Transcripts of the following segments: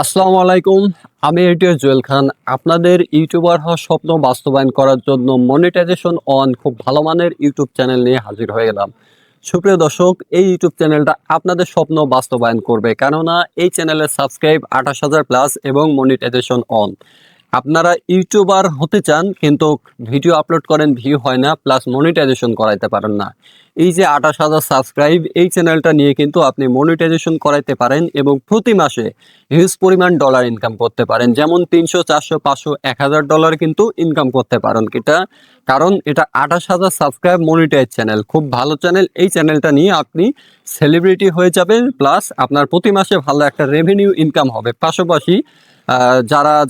আসসালামু আলাইকুম। আমি এটিএস জুয়েল খান। আপনাদের ইউটিউবার হওয়ার স্বপ্ন বাস্তবায়ন করার জন্য মনিটাইজেশন অন খুব ভালো মানের ইউটিউব চ্যানেল নিয়ে হাজির হয়ে গেলাম। সুপ্রিয় দর্শক, এই ইউটিউব চ্যানেলটা আপনাদের স্বপ্ন বাস্তবায়ন করবে, কেননা এই চ্যানেলের সাবস্ক্রাইব 28,000 প্লাস এবং মনিটাইজেশন অন। আপনারা ইউটিউবার হতে চান কিন্তু ভিডিও আপলোড করেন, ভিউ হয় না, প্লাস মনিটাইজেশন করাইতে পারেন না। এই যে 28,000 সাবস্ক্রাইব, এই চ্যানেলটা নিয়ে কিন্তু আপনি মনিটাইজেশন করাইতে পারেন এবং প্রতি মাসে হিউজ পরিমাণ ডলার ইনকাম করতে পারেন। যেমন 300, 400, 500, 1000 ডলার কিন্তু ইনকাম করতে পারেন। কারণ এটা 28,000 সাবস্ক্রাইব মনিটাইজ চ্যানেল, খুব ভালো চ্যানেল। এই চ্যানেলটা নিয়ে আপনি সেলিব্রিটি হয়ে যাবেন, প্লাস আপনার প্রতি মাসে ভালো একটা রেভিনিউ ইনকাম হবে। পাশাপাশি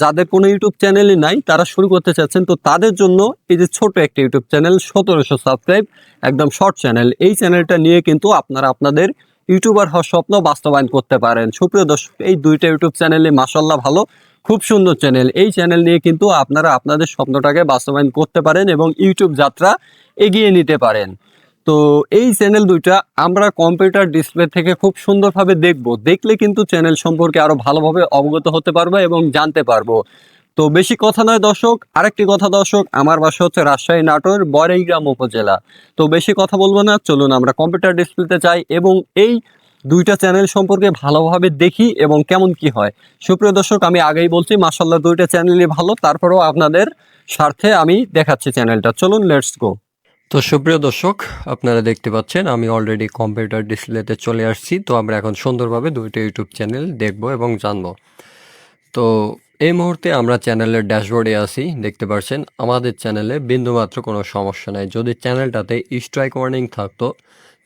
যাদের কোনো ইউটিউব চ্যানেলই নাই, তারা শুরু করতে চাচ্ছেন, তো তাদের জন্য এই যে ছোট একটা ইউটিউব চ্যানেল, 1700 সাবস্ক্রাইব, একদম শর্ট চ্যানেল, এই চ্যানেলটা নিয়ে কিন্তু আপনারা আপনাদের ইউটিউবার হওয়ার স্বপ্ন বাস্তবায়ন করতে পারেন। সুপ্রিয় দর্শক, এই দুইটা ইউটিউব চ্যানেলে মাশাআল্লাহ ভালো, খুব সুন্দর চ্যানেল। এই চ্যানেল নিয়ে কিন্তু আপনারা আপনাদের স্বপ্নটাকে বাস্তবায়ন করতে পারেন এবং ইউটিউব যাত্রা এগিয়ে নিতে পারেন। তো এই চ্যানেল দুইটা আমরা কম্পিউটার ডিসপ্লে থেকে খুব সুন্দরভাবে দেখলে কিন্তু চ্যানেল সম্পর্কে আরো ভালোভাবে অবগত হতে পারবো এবং জানতে পারবো। তো বেশি কথা নয় দর্শক, আরেকটি কথা দর্শক, আমার বাসা হচ্ছে রাজশাহী নাটোর বড়াইগ্রাম উপজেলা। তো বেশি কথা বলবো না, চলুন আমরা কম্পিউটার ডিসপ্লেতে যাই এবং এই দুইটা চ্যানেল সম্পর্কে ভালোভাবে দেখি এবং কেমন কি হয়। সুপ্রিয় দর্শক, আমি আগেই বলছি মাশাআল্লাহ দুইটা চ্যানেলই ভালো, তারপরেও আপনাদের স্বার্থে আমি দেখাচ্ছি চ্যানেলটা। চলুন, লেটস গো। তো সুপ্রিয় দর্শক, আপনারা দেখতে পাচ্ছেন আমি অলরেডি কম্পিউটার ডিসপ্লেতে চলে আসছি। তো আমরা এখন সুন্দরভাবে দুইটা ইউটিউব চ্যানেল দেখব এবং জানবো। তো এই মুহূর্তে আমরা চ্যানেলের ড্যাশবোর্ডে আছি। দেখতে পাচ্ছেন আমাদের চ্যানেলে বিন্দুমাত্র কোনো সমস্যা নাই। যদি চ্যানেলটাতে স্ট্রাইক ওয়ার্নিং থাকতো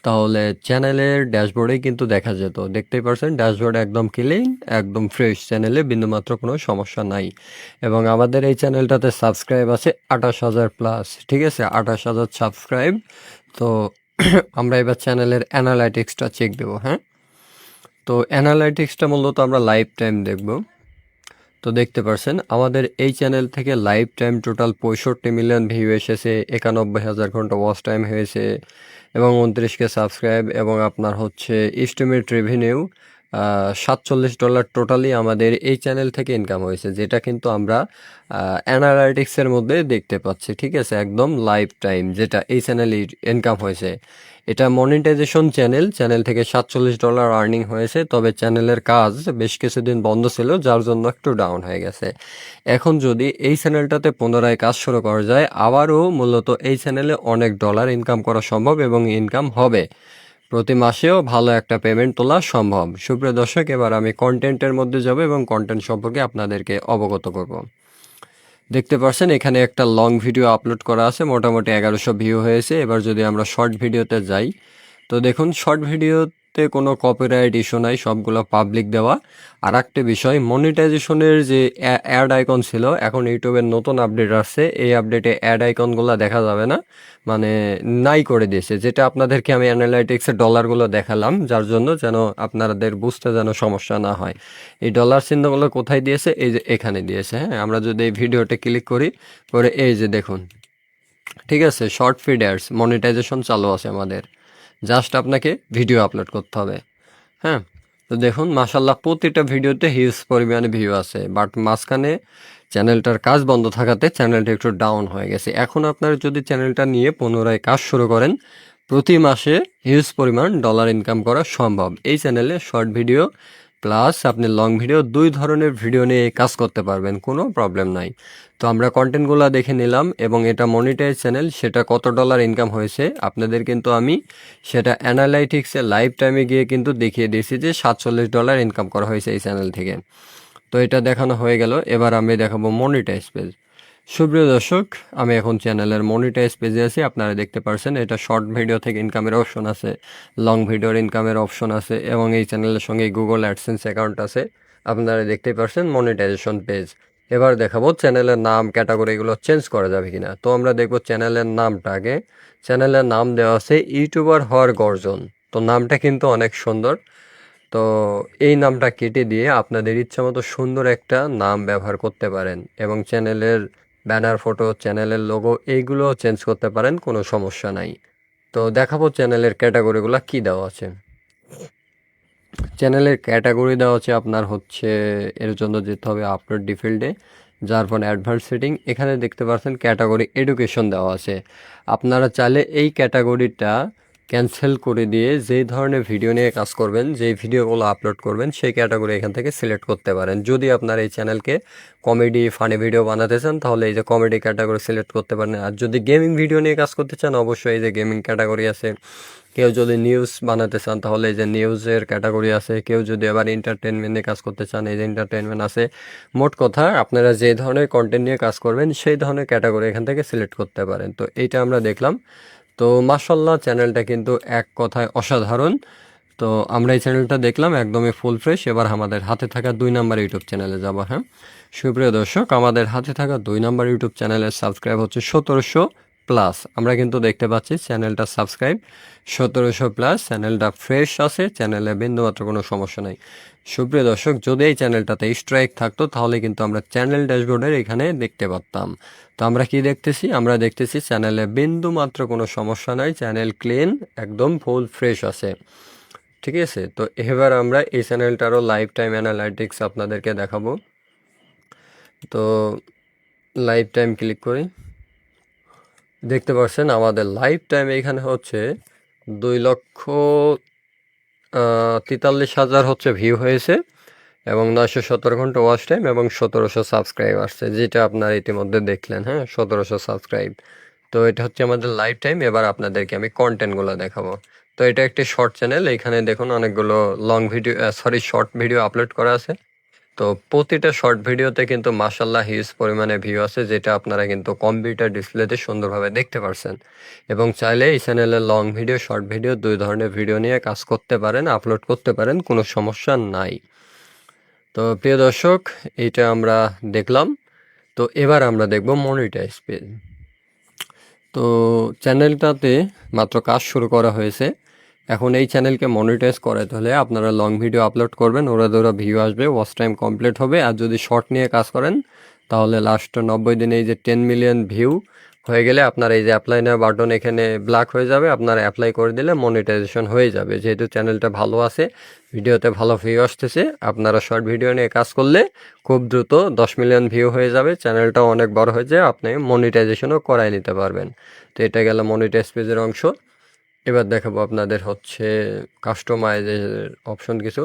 তাহলে চ্যানেলের ড্যাশবোর্ডে কিন্তু দেখা যেত। দেখতেই পাচ্ছেন ড্যাশবোর্ড একদম ক্লিন, একদম ফ্রেশ, চ্যানেলে বিন্দুমাত্র কোনো সমস্যা নাই। এবং আমাদের এই চ্যানেলটাতে সাবস্ক্রাইব আছে 28,000 প্লাস, ঠিক আছে, 28,000 সাবস্ক্রাইব। তো আমরা এবার চ্যানেলের অ্যানালাইটিক্সটা চেক দেবো। হ্যাঁ, তো অ্যানালাইটিক্সটা মূলত আমরা লাইভ টাইম দেখব। তো দেখতে পাচ্ছেন আমাদের এই চ্যানেল থেকে live time total 65 million view এসেছে, 91,000 ঘন্টা ওয়াচ টাইম হয়েছে এবং 29K সাবস্ক্রাইব, এবং আপনার হচ্ছে এস্টিমেট রেভিনিউ $47 টোটালি আমাদের এই চ্যানেল থেকে ইনকাম হয়েছে, যেটা কিন্তু আমরা অ্যানালাইটিক্সের মধ্যে দেখতে পাচ্ছি। ঠিক আছে, একদম লাইভ টাইম যেটা এই চ্যানেলে ইনকাম হয়েছে। এটা মনিটাইজেশন চ্যানেল, চ্যানেল থেকে $47 আর্নিং হয়েছে। তবে চ্যানেলের কাজ বেশ কিছুদিন বন্ধ ছিল, যার জন্য একটু ডাউন হয়ে গেছে। এখন যদি এই চ্যানেলটাতে পুনরায় কাজ শুরু করা যায়, আবারও মূলত এই চ্যানেলে অনেক ডলার ইনকাম করা সম্ভব এবং ইনকাম হবে। প্রতি মাসেও ভালো একটা পেমেন্ট তোলা সম্ভব। সুপ্রিয় দর্শক, এবার আমি কন্টেন্টের মধ্যে যাব এবং কন্টেন্ট সম্পর্কে আপনাদেরকে অবগত করব। দেখতে পাচ্ছেন এখানে একটা লং ভিডিও আপলোড করা আছে, মোটামুটি 1100 ভিউ হয়েছে। এবার যদি আমরা শর্ট ভিডিওতে যাই, তো দেখুন শর্ট ভিডিওতে কোনো কপিরাইট ইস্যু নাই, সবগুলো পাবলিক দেওয়া। আর একটা বিষয়, মনিটাইজেশনের যে অ্যাড আইকন ছিল, এখন ইউটিউবের নতুন আপডেট আসছে, এই আপডেটে অ্যাড আইকনগুলো দেখা যাবে না, মানে নাই করে দিয়েছে। যেটা আপনাদেরকে আমি অ্যানালাইটিক্সের ডলারগুলো দেখালাম, যার জন্য যেন আপনাদের বুঝতে যেন সমস্যা না হয়। এই ডলার চিহ্নগুলো কোথায় দিয়েছে? এই যে এখানে দিয়েছে। হ্যাঁ, আমরা যদি এই ভিডিওতে ক্লিক করি, করে এই যে দেখুন, ঠিক আছে, শর্ট ফিড অ্যাডস মনিটাইজেশন চালু আছে আমাদের। জাস্ট আপনাকে ভিডিও আপলোড করতে হবে। হ্যাঁ, তো দেখুন মাশাল্লাহ প্রতিটা ভিডিওতে হিউজ পরিমাণে ভিউ আছে, বাট মাঝখানে চ্যানেলটার কাজ বন্ধ থাকাতে চ্যানেলটা একটু ডাউন হয়ে গেছে। এখন আপনারা যদি চ্যানেলটা নিয়ে পুনরায় কাজ শুরু করেন, প্রতি মাসে হিউজ পরিমাণ ডলার ইনকাম করা সম্ভব। এই চ্যানেলে শর্ট ভিডিও প্লাস আপনি লং ভিডিও, দুই ধরনের ভিডিও নিয়ে কাজ করতে পারবেন, কোনো প্রবলেম নাই। তো আমরা কন্টেন্টগুলো দেখে নিলাম এবং এটা মনিটাইজ চ্যানেল, সেটা কত ডলার ইনকাম হয়েছে আপনাদের কিন্তু আমি সেটা অ্যানালাইটিক্সে লাইভ টাইমে গিয়ে কিন্তু দেখিয়ে দিয়েছি যে $47 ইনকাম করা হয়েছে এই চ্যানেল থেকে। তো এটা দেখানো হয়ে গেল। এবার আমি দেখাবো মনিটাইজ পেজ। সুপ্রিয় দর্শক, আমি এখন চ্যানেলের মনিটাইজ পেজে আছি। আপনারা দেখতে পাচ্ছেন এটা শর্ট ভিডিও থেকে ইনকামের অপশন আছে, লং ভিডিওর ইনকামের অপশন আছে এবং এই চ্যানেলের সঙ্গে গুগল অ্যাডসেন্স অ্যাকাউন্ট আছে। আপনারা দেখতে পাচ্ছেন মনিটাইজেশন পেজ। এবার দেখাবো চ্যানেলের নাম, ক্যাটাগরি এগুলো চেঞ্জ করা যাবে কিনা। তো আমরা দেখবো চ্যানেলের নামটা আগে। চ্যানেলের নাম দেওয়া আছে ইউটিউবার হওয়ার গর্জন। তো নামটা কিন্তু অনেক সুন্দর। তো এই নামটা কেটে দিয়ে আপনাদের ইচ্ছা মতো সুন্দর একটা নাম ব্যবহার করতে পারেন এবং চ্যানেলের ব্যানার, ফটো, চ্যানেলের লোগো এইগুলো চেঞ্জ করতে পারেন, কোনো সমস্যা নাই। তো দেখাবো চ্যানেলের ক্যাটাগরিগুলো কি দেওয়া আছে। চ্যানেলের ক্যাটাগরি দেওয়া আছে আপনার হচ্ছে, এর জন্য যেতে হবে আপলোড ডিফিল্ডে, যার ফলে অ্যাডভান্স সেটিং, এখানে দেখতে পাচ্ছেন ক্যাটাগরি এডুকেশন দেওয়া আছে। আপনারা চাইলে এই ক্যাটাগরিটা ক্যান্সেল করে দিয়ে যেই ধরনের ভিডিও নিয়ে কাজ করবেন, যেই ভিডিওগুলো আপলোড করবেন সেই ক্যাটাগরি এখান থেকে সিলেক্ট করতে পারেন। যদি আপনার এই চ্যানেলকে কমেডি ফানি ভিডিও বানাতে চান তাহলে এই যে কমেডি ক্যাটাগরি সিলেক্ট করতে পারেন। আর যদি গেমিং ভিডিও নিয়ে কাজ করতে চান অবশ্যই এই যে গেমিং ক্যাটাগরি আছে। কেউ যদি নিউজ বানাতে চান তাহলে এই যে নিউজের ক্যাটাগরি আছে। কেউ যদি আবার এন্টারটেনমেন্ট নিয়ে কাজ করতে চান এই যে এন্টারটেনমেন্ট আছে। মোট কথা আপনারা যে ধরনের কন্টেন্ট নিয়ে কাজ করবেন সেই ধরনের ক্যাটাগরি এখান থেকে সিলেক্ট করতে পারেন। তো এইটা আমরা দেখলাম। তো মাশাআল্লাহ চ্যানেলটা কিন্তু এক কথায় অসাধারণ। তো আমরা এই চ্যানেলটা দেখলাম একদমই ফুল ফ্রেশ। এবার আমাদের হাতে থাকা 2 নাম্বার ইউটিউব চ্যানেলে যাব। হ্যাঁ সুপ্রিয় দর্শক, আমাদের হাতে থাকা 2 নাম্বার ইউটিউব চ্যানেলের সাবস্ক্রাইব হচ্ছে 1700 প্লাস। আমরা কিন্তু দেখতে পাচ্ছি চ্যানেলটা সাবস্ক্রাইব 1700 প্লাস, চ্যানেলটা ফ্রেশ আছে, চ্যানেলে বিন্দুমাত্র কোনো সমস্যা নাই। সুপ্রিয় দর্শক, যদি এই চ্যানেলটাতে স্ট্রাইক থাকতো তাহলে কিন্তু আমরা চ্যানেল ড্যাশবোর্ডের এখানে দেখতে পারতাম। তো আমরা কি দেখতেছি? আমরা দেখতেছি চ্যানেলে বিন্দুমাত্র কোনো সমস্যা নাই, চ্যানেল ক্লিন, একদম ফুল ফ্রেশ আছে। ঠিক আছে, তো এবার আমরা এই চ্যানেলটারও লাইফ টাইম অ্যানালাইটিক্স আপনাদেরকে দেখাবো। তো লাইফ টাইম ক্লিক করি, দেখতে পাচ্ছেন আমাদের লাইফ টাইম এখানে হচ্ছে 2,43,000 হচ্ছে ভিউ হয়েছে এবং 917 ঘন্টা ওয়াচ টাইম এবং 1700 সাবস্ক্রাইব আসছে, যেটা আপনারা ইতিমধ্যে দেখলেন। হ্যাঁ 1700 সাবস্ক্রাইব। তো এটা হচ্ছে আমাদের লাইফ টাইম। এবার আপনাদেরকে আমি কন্টেন্টগুলো দেখাবো। তো এটা একটি শর্ট চ্যানেল, এখানে দেখুন অনেকগুলো long video short video upload করা আছে। তো প্রতিটা শর্ট ভিডিওতে কিন্তু মাশাআল্লাহ হিউজ পরিমাণে ভিউ আছে, যেটা আপনারা কিন্তু কম্পিউটার ডিসপ্লেতে সুন্দরভাবে দেখতে পারছেন। এবং চাইলে এই চ্যানেলে লং ভিডিও শর্ট ভিডিও 2 ধরনের ভিডিও নিয়ে কাজ করতে পারেন, আপলোড করতে পারেন, কোনো সমস্যা নাই। তো প্রিয় দর্শক, এইটা আমরা দেখলাম। তো এবার আমরা দেখব মনিটাইজ পেজ। তো চ্যানেলটাতে মাত্র কাজ শুরু করা হয়েছে। এখন এই চ্যানেলকে মনিটাইজ করাতে হলে আপনারা লং ভিডিও আপলোড করবেন, ওরা ভিউ আসবে, ওয়াচ টাইম কমপ্লিট হবে। আর যদি শর্ট নিয়ে কাজ করেন তাহলে লাস্ট 90 দিনে এই যে 10 মিলিয়ন ভিউ হয়ে গেলে আপনার এই যে অ্যাপ্লাই নাও বাটন এখানে ব্ল্যাক হয়ে যাবে, আপনারা অ্যাপ্লাই করে দিলে মনিটাইজেশন হয়ে যাবে। যেহেতু চ্যানেলটা ভালো আছে, ভিডিওতে ভালো ভিউ আসতেছে, আপনারা শর্ট ভিডিও নিয়ে কাজ করলে খুব দ্রুত 10 মিলিয়ন ভিউ হয়ে যাবে, চ্যানেলটাও অনেক বড় হয়ে যায়, আপনি মনিটাইজেশনও করাই নিতে পারবেন। তো এটা গেল মনিটাইজ পেজের অংশ। এবার দেখাবো আপনাদের হচ্ছে কাস্টমাইজের অপশন কিছু।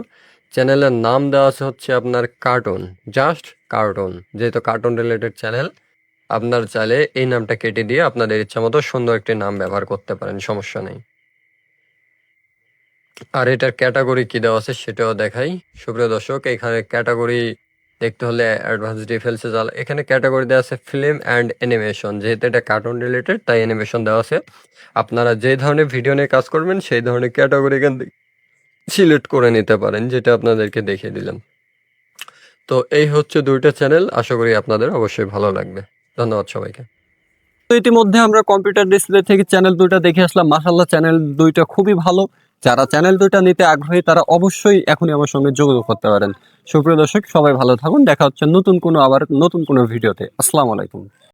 চ্যানেলের নাম দেওয়া আছে হচ্ছে আপনার কার্টুন, জাস্ট কার্টুন, যেহেতু কার্টুন রিলেটেড চ্যানেল, আপনার চাইলে এই নামটা কেটে দিয়ে আপনাদের ইচ্ছা মতো সুন্দর একটি নাম ব্যবহার করতে পারেন, সমস্যা নেই। আর এটার ক্যাটাগরি কি দেওয়া আছে সেটাও দেখাই। সুপ্রিয় দর্শক, এখানে ক্যাটাগরি দেখতে হলে অ্যাডভান্স ডিটেলসে যান। এখানে ক্যাটাগরি দেওয়া আছে ফিল্ম অ্যান্ড অ্যানিমেশন, যেহেতু এটা কার্টুন রিলেটেড তাই অ্যানিমেশন দেওয়া আছে। আপনারা যে ধরনের ভিডিও নিয়ে কাজ করবেন সেই ধরনের ক্যাটাগরি এখান থেকে সিলেক্ট করে নিতে পারেন, যেটা আপনাদেরকে দেখিয়ে দিলাম। তো এই হচ্ছে 2টা চ্যানেল, আশা করি আপনাদের অবশ্যই ভালো লাগবে। ধন্যবাদ সবাইকে। তো ইতিমধ্যে আমরা কম্পিউটার ডিসপ্লে থেকে চ্যানেল 2টা দেখে আসলাম। মাশাআল্লাহ চ্যানেল 2টা খুবই ভালো। যারা চ্যানেল 2টা নিতে আগ্রহী তারা অবশ্যই এখনই আমার সঙ্গে যোগাযোগ করতে পারেন। সুপ্রিয় দর্শক, সবাই ভালো থাকুন, দেখা হচ্ছে নতুন কোনো ভিডিওতে। আসসালামু আলাইকুম।